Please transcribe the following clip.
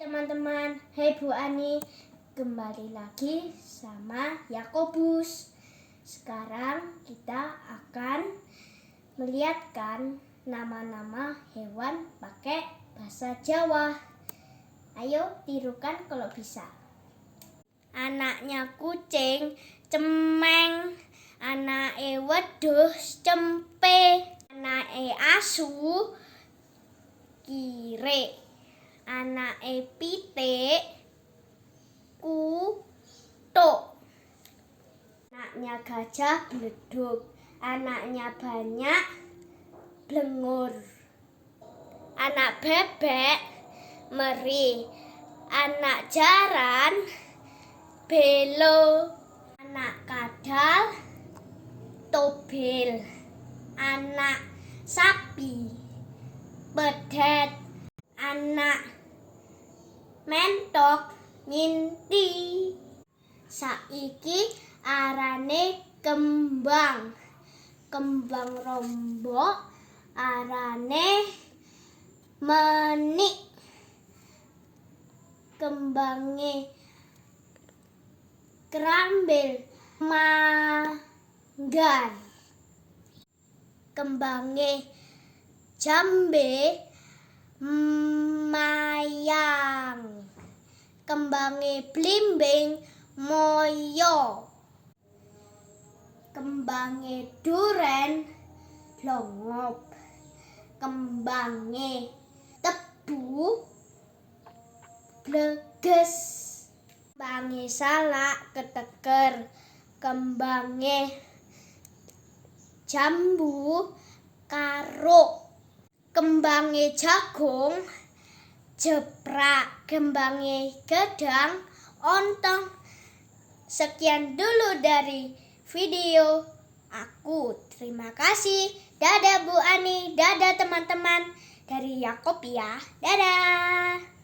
Teman-teman, hai Bu Ani, kembali lagi sama Yakobus. Sekarang kita akan melihatkan nama-nama hewan pakai bahasa Jawa. Ayo tirukan kalau bisa. Anaknya kucing, cemeng. Anake wedhus, cempe. Anake asu, kire. Anake pitik, kutuk. Anaknya gajah, bledug. Anaknya banyak, blengur. Anak bebek, meri. Anak jaran, belo. Anak kadal, tobil. Anak sapi, pedet. Anak mentok, nginti. Saiki arane kembang. Kembang rombok arane menik. Kembange kerambil, manggan. Kembange jambe, mayang. Kembange blimbing, moyo. Kembange duren, longop. Kembange tebu, bleges. Kembange salak, keteker. Kembange jambu, karuk. Kembange jagung, jeprak. Kembange gedang, ontong. Sekian dulu dari video aku. Terima kasih. Dadah Bu Ani, dadah teman-teman. Dari Yakob ya. Dadah.